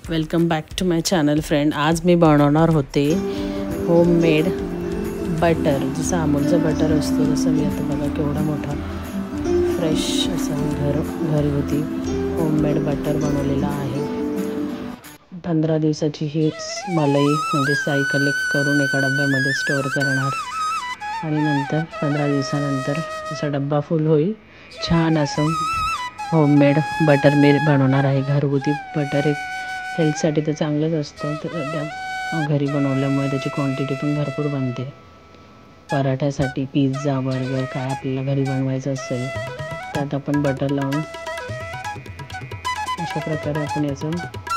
Welcome back to my channel friend. आज मी बनवणार होते होममेड बटर। जसं अमूलचं बटर असतो तसं मी आता बघा केवढा मोठा फ्रेश असा घरगुती होममेड बटर बनवलेला आहे। 15 दिवसाची ही मलाई म्हणजे साई कलेक्ट करून एका डब्यामध्ये स्टोअर करणार आणि नंतर 15 दिवसानंतर असा डब्बा फुल होईल। छान असं होममेड बटर मी बनवणार आहे। घरगुती बटर एक हेल्थसाठी तर चांगलंच असतं, तर त्या घरी बनवल्यामुळे त्याची क्वांटिटी पण भरपूर बनते। पराठ्यासाठी पिझ्झा बर्गर काय आपल्याला घरी बनवायचं असेल त्यात आपण बटर लावून अशा प्रकारे आपण याचं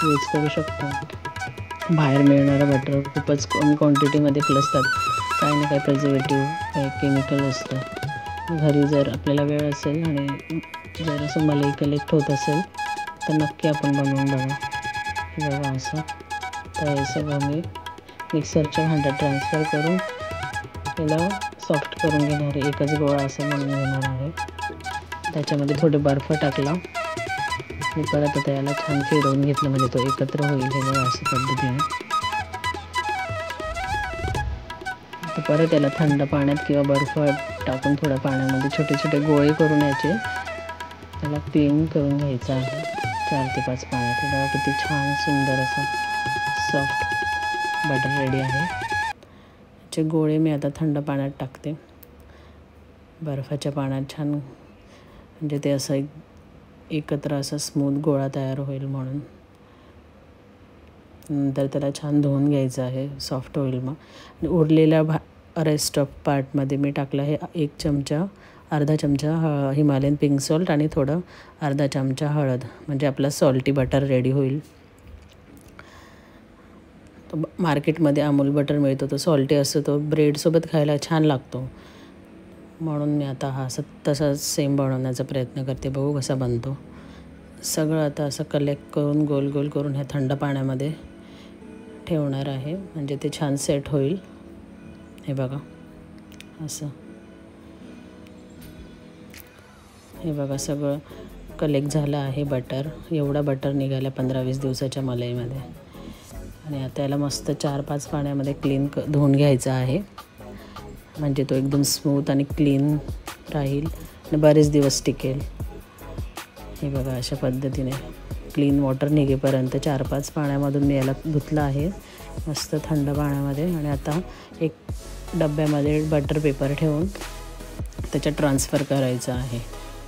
यूज करू शकतो। बाहेर मिळणारं बटर खूपच कमी क्वांटिटीमध्ये असतात, काही ना काही प्रिझर्वेटिव्ह काही केमिकल असतं। घरी जर आपल्याला वेळ असेल आणि जर असं मलाई कलेक्ट होत असेल तर नक्की आपण बनवून बघा। बघा असं तर हे सगळं मी मिक्सरच्या भांड्यात ट्रान्सफर करून त्याला सॉफ्ट करून घेणार आहे। एकच गोळा असं बनवून घेणार आहे। त्याच्यामध्ये थोडे बर्फ टाकला आणि परत आता याला छान फिरवून घेतलं म्हणजे तो एकत्र होईल। हे बघा अशा पद्धतीने आता परत याला थंड पाण्यात किंवा बर्फ टाकून थोड्या पाण्यामध्ये छोटे छोटे गोळे करून याचे त्याला क्लीन करून घ्यायचं आहे 4 ते 5 पाण्यात। बघा किती छान सुंदर असं सॉफ्ट बटर रेडी आहे। याचे गोळे मी आता थंड पाण्यात टाकते, बर्फाच्या पाण्यात छान, म्हणजे ते असं एकत्र असं स्मूथ गोळा तयार होईल म्हणून। नंतर त्याला छान धुवून घ्यायचं आहे, सॉफ्ट होईल मग। आणि उरलेल्या रेस्ट ऑफ पार्टमध्ये मी टाकलं आहे 1 चमचा अर्धा चमचा हिमालयन पिंक सॉल्ट आणि थोडं अर्धा चमचा हळद, म्हणजे आपला सॉल्टी बटर रेडी होईल। तो मार्केटमध्ये अमूल बटर मिळतो, तो सॉल्टी असतो, तो ब्रेडसोबत खायला छान लागतो, म्हणून मी आता हा तसाच सेम बनवण्याचा प्रयत्न करते। बघू कसा बनतो। सगळं आता असं कलेक्ट करून गोल गोल करून ह्या थंड पाण्यामध्ये ठेवणार आहे, म्हणजे ते छान सेट होईल। हे बघा असं, हे बघा सगळं कलेक्ट झालं आहे बटर। एवढा बटर निघाला 15-20 दिवसाच्या मलईमध्ये। आणि आता याला मस्त 4-5 पाण्यामध्ये क्लीन धुवून घ्यायचं आहे, म्हणजे तो एकदम स्मूथ आणि क्लीन राहील आणि बरेच दिवस टिकेल। हे बघा अशा पद्धतीने क्लीन वॉटर निघेपर्यंत 4-5 पाण्यामधून मी याला धुतलं आहे मस्त थंड पाण्यामध्ये। आणि आता एक डब्यामध्ये बटर पेपर ठेवून त्याच्यात ट्रान्सफर करायचं आहे।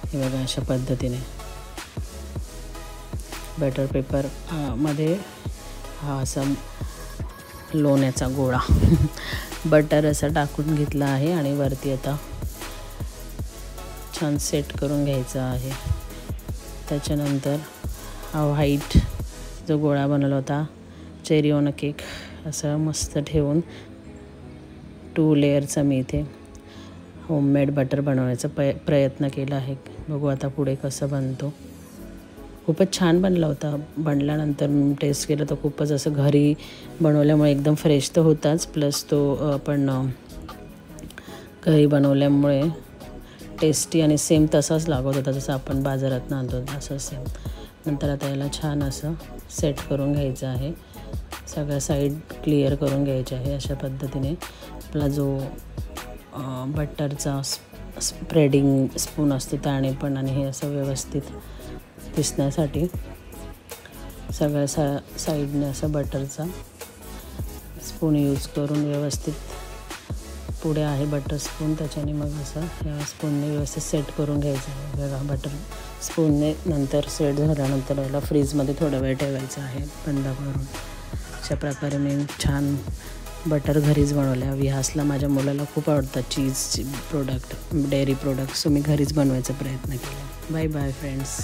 हे बघा अशा पद्धतीने बटर पेपर मध्ये हा असा लोण्याचा गोळा बटर असा टाकून घेतला आहे आणि वरती आता छान सेट करून घ्यायचा आहे। त्याच्यानंतर हा व्हाईट जो गोळा बनवला होता चेरी ऑन अ केक असं मस्त ठेवून 2 लेअरचा मी इथे होममेड बटर बनवण्याचा प्रयत्न केला आहे। बघू आता पुढे कसं बनतो। खूपच छान बनला होता। बनल्यानंतर टेस्ट केलं तर खूपच असं घरी बनवल्यामुळे एकदम फ्रेश तर होताच, प्लस तो आपण घरी बनवल्यामुळे टेस्टी आणि सेम तसाच लागत होता जसं आपण बाजारात आणतो असं सेम। नंतर आता याला छान असं सेट करून घ्यायचं आहे, सगळ्या साईड क्लिअर करून घ्यायचे आहे। अशा पद्धतीने आपला जो बटरचा स्प्रेडिंग स्पून असतो त्याने पण, आणि हे असं व्यवस्थित दिसण्यासाठी सगळ्या साईडने असं बटरचा स्पून यूज करून व्यवस्थित, पुढे आहे बटर स्पून त्याच्याने मग असं या स्पूनने व्यवस्थित सेट करून घ्यायचं आहे। बघा बटर स्पूनने नंतर सेट झाल्यानंतर याला फ्रीजमध्ये थोडा वेळ ठेवायचं आहे बंद करून। अशा प्रकारे मी छान बटर घरीच बनवल्या। विहासला माझ्या मुलाला खूप आवडतात चीजचे प्रोडक्ट, डेअरी प्रोडक्ट, सो मी घरीच बनवायचा प्रयत्न केला। Bye bye friends.